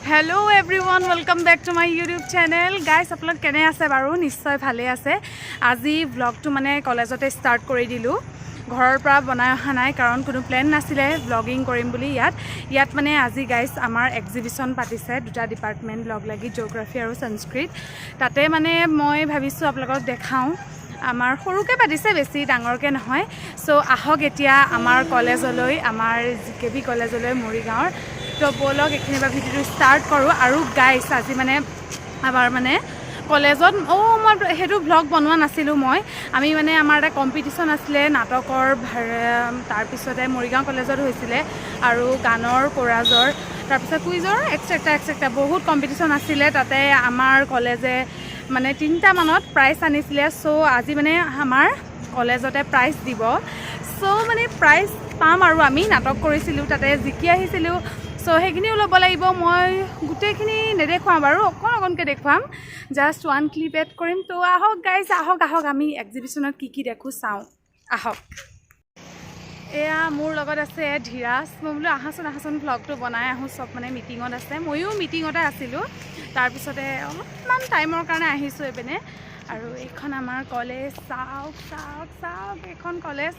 Hello everyone, welcome back to my YouTube channel. Guys, আপোনালোক কেনে আছে বাৰু? নিশ্চয় ভালে আছে। আজি vlogটো মানে কলেজতে ষ্টাৰ্ট কৰি দিলো। ঘৰৰ পৰা বনাই অহা নাই কাৰণ কোনো প্ল্যান নাছিলে ব্লগিং কৰিম বুলি ইয়াত মানে আজি গাইস আমাৰ এক্সিবিশন পাতিছে দুটা ডিপাৰ্টমেন্ট লগ লাগি জিওগ্ৰাফি আৰু সংস্কৃত তাতে মানে মই ভাবিছো আপোনালোকক দেখাও আমাৰ সৰুকে পাতিছে বেছি ডাঙৰকে নহয় সো আহক এতিয়া আমাৰ কলেজলৈ আমাৰ GKB কলেজলৈ মৰিগাঁৱৰ তো বলক এখিনি বা ভিডিওটো ষ্টাৰ্ট কৰো আৰু গাইস আজি মানে আমাৰ মানে কলেজত মই হেতু ব্লগ বনোৱা নাছিলো মই আমি মানে আমাৰ এটা কম্পিটিশন আছিলে নাটকৰ তাৰ পিছতে মৰিগাঁও কলেজত হৈছিলে আৰু গানৰ কোৰাজৰ তাৰ পিছত কুইজৰ এক্সট্ৰা বহুত কম্পিটিশন আছিলে তাতে আমাৰ কলেজে মানে 3টা মানত প্ৰাইজ আনিছিলে সো আজি মানে আমাৰ কলেজতে প্ৰাইজ দিব সো মানে প্ৰাইজ পাম আৰু আমি নাটক কৰিছিলো তাতে জিকি আহিছিলো সো হেখিনি লব লাগিব মই গুটেখিনি নেদেখুৱাম বাৰু অকনকে দেখুৱাম জাস্ট ওয়ান ক্লিপ এড কৰিম তো আহক গাইস আহক আমি এক্সিবিশনত কি দেখো চাও আহক এয়া মোৰ লগত আছে ধীৰাজ মই বোলো আহাচোন ব্লগটো বনাই আহো সব মানে মিটিঙত আছে মইও মিটিঙতে আছিলো তাৰ পিছতে অলপমান টাইমৰ কাৰণে আহিছো এবেনে আৰু এখন আমাৰ কলেজ চাওক এখন কলেজ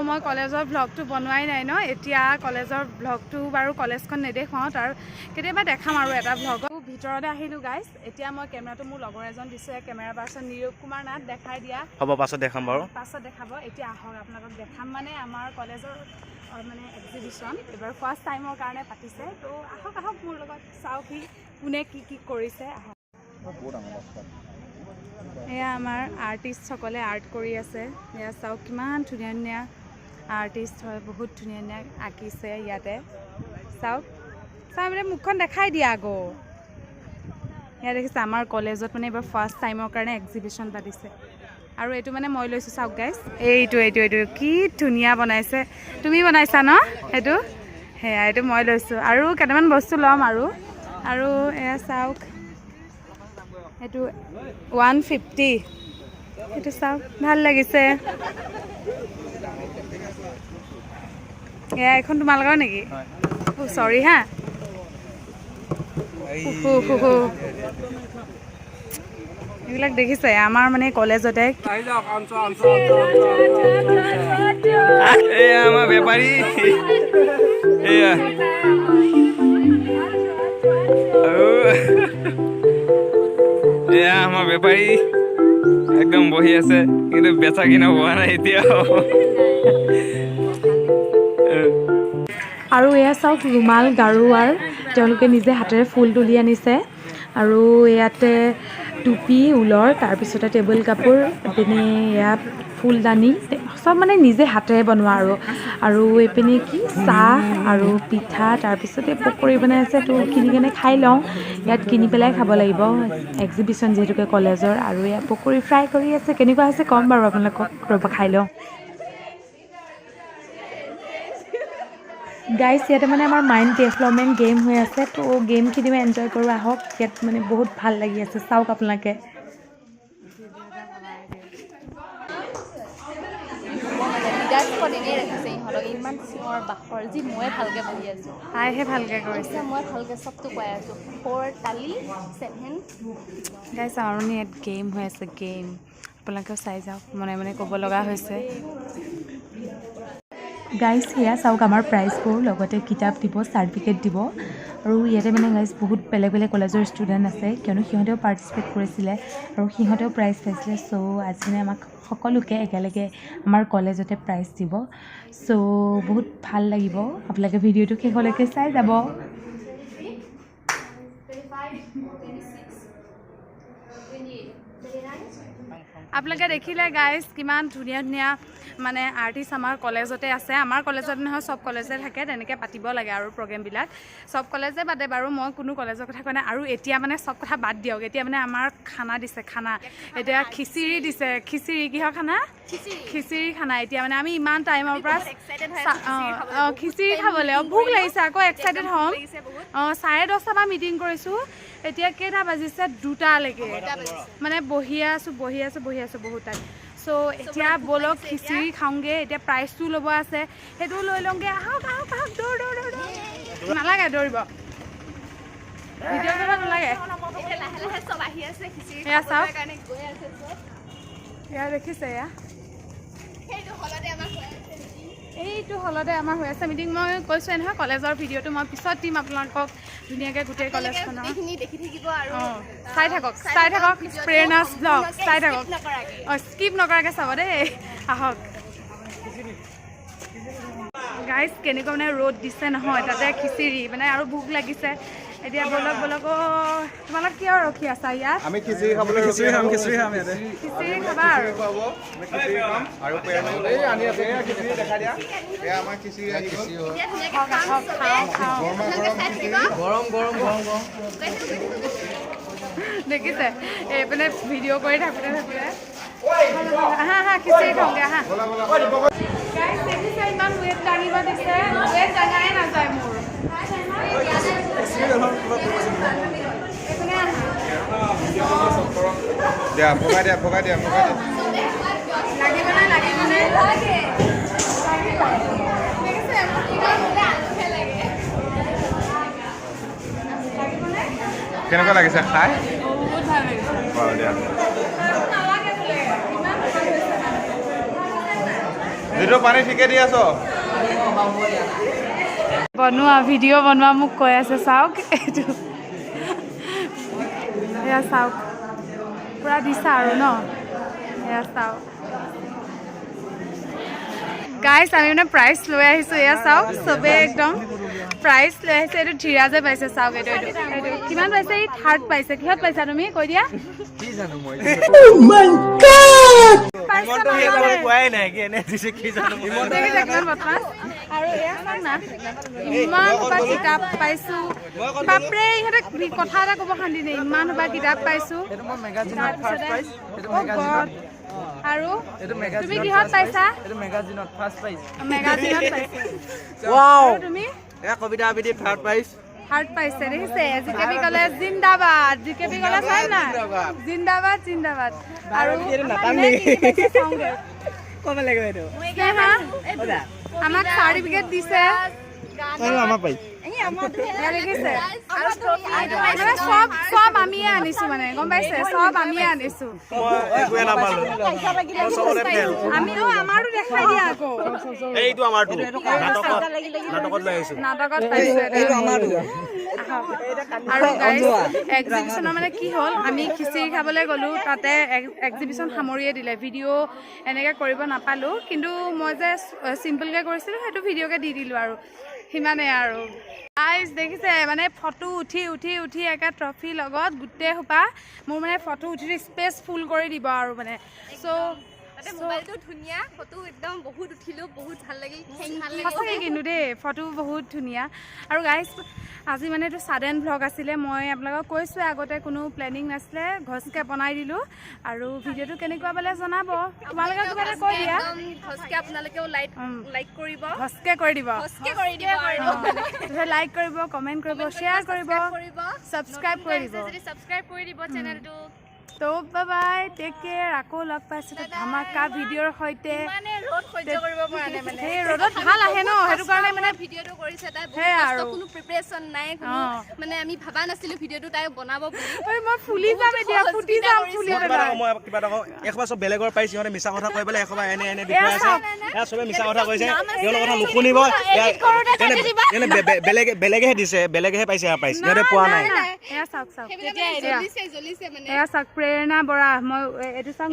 মই কলেজৰ ব্লগটো বনোৱাই নাই ন এতিয়া কলেজৰ ব্লগটো বাৰু কলেজখন নেদেখাও তাৰ কেতিয়াবা দেখাম আৰু এটা ব্লগ ভিতৰতে আহিলো গাইস এতিয়া মই কেমেৰাটো মোৰ লগৰ এজন দিছে কেমেৰা পাৰ্সন নিৰূপ কুমাৰ নাথ দেখাই দিয়া হ'ব পাছত দেখাম বাৰু পাছত দেখাব এতিয়া আহক আপোনালোকক দেখাম মানে আমাৰ কলেজৰ মানে এক্সিবিশন এবাৰ ফাৰ্স্ট টাইমৰ কাৰণে পাতিছে তো আহক মোৰ লগত চাও কি কোনে কি কৰিছে আহক এয়া আমাৰ আৰ্টিষ্ট সকলে আৰ্ট কৰি আছে এয়া চাওক কিমান ধুনীয়া আৰ্টিষ্ট হয় বহুত ধুনীয়া আঁকিছে ইয়াতে চাওক মানে মুখখন দেখাই দিয়া আগো ইয়াত দেখিছে আমাৰ কলেজত মানে এবাৰ ফাৰ্স্ট টাইমৰ কাৰণে এক্সিবিশন পাতিছে আৰু এইটো মানে মই লৈছো চাওক গাইস এইটো কি ধুনীয়া বনাইছে তুমি বনাইছা ন এইটো হেয়া এইটো মই লৈছো আৰু কেটামান বস্তু লম আৰু এয়া চাওক এইটো 150 এইটো চাওক ভাল লাগিছে এয়া এখন তোমালোকৰ নেকি সৰি হা এইবিলাক দেখিছে আমাৰ মানে কলেজতে আমাৰ বেপাৰী আমাৰ বেপাৰী একদম বহি আছে কিন্তু বেচা কিনা হোৱা নাই এতিয়া আৰু এয়া চাওক ৰুমাল গাৰুৱাৰ তেওঁলোকে নিজে হাতেৰে ফুল তুলি আনিছে আৰু ইয়াতে টুপি ঊলৰ তাৰপিছতে টেবুল কাপোৰ এপিনে এয়া ফুলদানি সব মানে নিজে হাতেৰে বনোৱা আৰু এপিনে কি চাহ আৰু পিঠা তাৰপিছতে পকৰি বনাই আছে তো কিনি কেনে খাই লওঁ ইয়াত কিনি পেলাই খাব লাগিব এক্সিবিশন যিহেতুকে কলেজৰ আৰু ইয়াত পকৰি ফ্ৰাই কৰি আছে কেনেকুৱা আছে কম বাৰু আপোনালোকক ৰ'বা খাই লওঁ গাইস ইয়াতে মানে আমাৰ মাইণ্ড ডেভেলপমেণ্ট গেম হৈ আছে তো গেমখিনি মই এনজয় কৰোঁ আহক ইয়াত মানে বহুত ভাল লাগি আছে চাওক আপোনালোকে তাইহে ভালকৈ কৰিছে মই ভালকৈ চবটো কৈ আছোঁ 4 টালি 7 গাইস আমাৰ ইয়াত গেম হৈ আছে গেম আপোনালোকেও চাই যাওক মনে ক'ব লগা হৈছে গাইস সেয়া চাওক আমাৰ প্ৰাইজবোৰ লগতে কিতাপ দিব চাৰ্টিফিকেট দিব আৰু ইয়াতে মানে গাইস বহুত বেলেগ কলেজৰ ষ্টুডেণ্ট আছে কিয়নো সিহঁতেও পাৰ্টিচিপেট কৰিছিলে আৰু সিহঁতেও প্ৰাইজ পাইছিলে সো আজি মানে আমাক সকলোকে একেলগে আমাৰ কলেজতে প্ৰাইজ দিব সো বহুত ভাল লাগিব আপোনালোকে ভিডিঅ'টো শেষলৈকে চাই যাব আপোনালোকে দেখিলে গাইস কিমান ধুনীয়া মানে আৰ্টিষ্ট আমাৰ কলেজতে আছে আমাৰ কলেজত নহয় সব কলেজে থাকে তেনেকৈ পাতিব লাগে আৰু প্ৰগ্ৰেমবিলাক সব কলেজে পাতে বাৰু মই কোনো কলেজৰ কথা কোৱা নাই আৰু এতিয়া মানে সব কথা বাদ দিয়ক এতিয়া মানে আমাৰ খানা দিছে খানা এতিয়া খিচিৰি দিছে খিচিৰি কিহৰ খানা খিচিৰি খানা এতিয়া মানে আমি ইমান টাইমৰ পৰা খিচিৰি খাবলৈ ভোক লাগিছে আকৌ এক্সাইটেড হ'ম 10:30 পৰা মিটিং কৰিছোঁ এতিয়া কেইটা বাজিছে 2টালৈকে মানে বহি আছোঁ বহুত টাইম সো এতিয়া বলক খিচিৰি খাওঁগে এতিয়া প্ৰাইজটো ল'ব আছে সেইটো লৈ লওঁগে আহক আহক আহক দৌৰ দৌৰ দৌৰ নালাগে দৌৰিব ভিডিঅ' কৰিব নালাগে এয়া চাওক এয়া দেখিছে এয়া এইটো হলতে আমাৰ হৈ আছে মিটিং মই কৈছোৱে নহয় কলেজৰ ভিডিঅ'টো মই পিছত দিম আপোনালোকক ধুনীয়াকৈ গোটেই কলেজখনৰ চাই থাকক প্ৰেৰণাছ ব্লগ চাই থাকক স্কিপ নকৰাকৈ চাব দেই আহক গাইজ কেনেকুৱা মানে ৰ'দ দিছে নহয় তাতে খিচিৰি মানে আৰু ভোক লাগিছে এতিয়া বলক বলক তোমালোক কিয় ৰখি আছা ইয়াত আমি খিচিৰি খাবলৈ খিচিৰি খাম ইয়াতে খিচিৰি খাবা আৰু আৰু এই আনি আছে খিচিৰি দেখা দিয়া এয়া আমাৰ খিচিৰি আহি গ'ল গৰম গৰম গৰম গৰম দেখিছে এইপিনে ভিডিঅ' কৰি থাকোঁতে আহা আহা খিচিৰি খাওঁগে আহা গাইজ দেখিছে ইমান ৱেট দাঙিব দিছে ৱেট দাঙাই নাযায় মোৰ দিয়া ভগাই দিয়া ভগাই দিয়া ভগাই দিয়া কেনেকুৱা লাগিছে খাই বহুত ভাল লাগিছে বাৰু দিয়া যিটো পানী ঠিকে দি আছ বনোৱা ভিডিঅ' বনোৱা মোক কৈ আছে চাওক এইটো এয়া চাওক পূৰা দিছা আৰু ন এয়া চাওক গাইজ আমি মানে প্ৰাইজ লৈ আহিছোঁ এয়া চাওক চবেই একদম প্ৰাইজ লৈ আহিছে এইটো ধীৰাজে পাইছে চাওক এইটো কিমান পাইছে এই থাৰ্ড পাইছে কিহত পাইছা তুমি কৈ দিয়া আৰু এয়া চাওক না ইমান সোপা কিতাপ পাইছোঁ বাপৰে ইহঁতে কথা এটা ক'ব শান্তি নাই ইমান সোপা কিতাপ পাইছোঁ আৰু তুমি কিহত পাইছা মেগাজিনত পাইছা তুমি কবিতা আবৃত্তি থাৰ্ড প্ৰাইজ থাৰ্ড পাইছে দেখিছে GKB কলেজ জিন্দাবাদ GKB কলেজ হয় না জিন্দাবাদ জিন্দাবাদ আৰু আমাক চাৰ্টিফিকেট দিছে দেখিছে সব আমিয়ে আনিছো মানে গম পাইছে সব আমিয়ে আনিছো আমিও আমাৰো দেখাই দিয়া আকৌ এইটো আমাৰটো নাটকত পাইছো আৰু গাইজ এক্সিবিশ্যনৰ মানে কি হ'ল আমি খিচিৰি খাবলৈ গ'লোঁ তাতে এক্সিবিশ্যন সামৰিয়ে দিলে ভিডিঅ' এনেকৈ কৰিব নাপালোঁ কিন্তু মই যে চিম্পলকৈ কৰিছিলোঁ সেইটো ভিডিঅ'কে দি দিলোঁ আৰু সিমানেই আৰু গাইজ দেখিছে মানে ফটো উঠি উঠি উঠি একে ট্ৰফি লগত গোটেই সোপা মোৰ মানে ফটো উঠি স্পেচ ফুল কৰি দিব আৰু মানে চ' মোবাইলটো ধুনীয়া ফটো একদম বহুত উঠিলোঁ বহুত ভাল লাগিল সঁচাকৈ কিন্তু দেই ফটো বহুত ধুনীয়া আৰু গাইজ আজি মানে এইটো ছাডেন ভ্লগ আছিলে মই আপোনালোকক কৈছোঁৱে আগতে কোনো প্লেনিং নাছিলে ঘচকৈ বনাই দিলোঁ আৰু ভিডিঅ'টো কেনেকুৱা পালে জনাব তোমালোকে কিবা এটা কৈ দিয়া ঘচকৈ আপোনালোকেও লাইক কৰিব ঘচকৈ কৰি দিব লাইক কৰিব কমেণ্ট কৰিব শ্বেয়াৰ কৰিব ছাবস্ক্ৰাইব কৰি দিব চেনেলটো তো বাই টেক কেয়াৰ আকৌ লগ পাইছোঁ ধামাকা ভিডিঅ'ৰ সৈতে সেই ৰ'দত ভাল আহে ন সেইটো কাৰণে মানে ভিডিঅ'টো কৰিছে তাই আৰু কোনো প্ৰিপাৰেশ্যন নাই মানে আমি ভাবা নাছিলোঁ ভিডিঅ'টো তাই বনাব বুলি মই ফুলি যাম এতিয়া ফুটি যাম ফুলি মই কিবা এটা একবাৰ চব বেলেগৰ পাইছে সিহঁতে মিছা কথা কৈ পেলাই একবাৰ এনে এনে দেখুৱাই আছে এয়া চবে মিছা কথা কৈছে সিহঁতৰ কথা নুশুনিব বেলেগেহে দিছে বেলেগেহে পাইছে সিহঁতে পোৱা নাই এয়া চাওক এয়া চাওক প্ৰেৰণা বৰা মই এইটো চাওক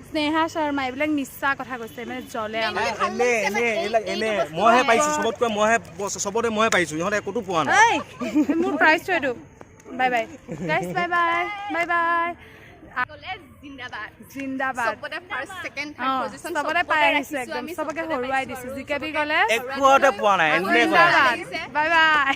স্নেহা শৰ্মা এইবিলাক মিছা কথা কৈছে মানে জ্বলে এনে মইহে পাইছো চবতকৈ চবতে মইহে পাইছো ইহঁতে একোতো পোৱা নাই মোৰ প্ৰাইজটো এইটো bye bye guys bye bye bye bye জিন্দাবাদ চবতে পাই আহিছো একদম চবকে হৰুৱাই দিছো GKB কলেজ একোতে পোৱা নাই বাই বাই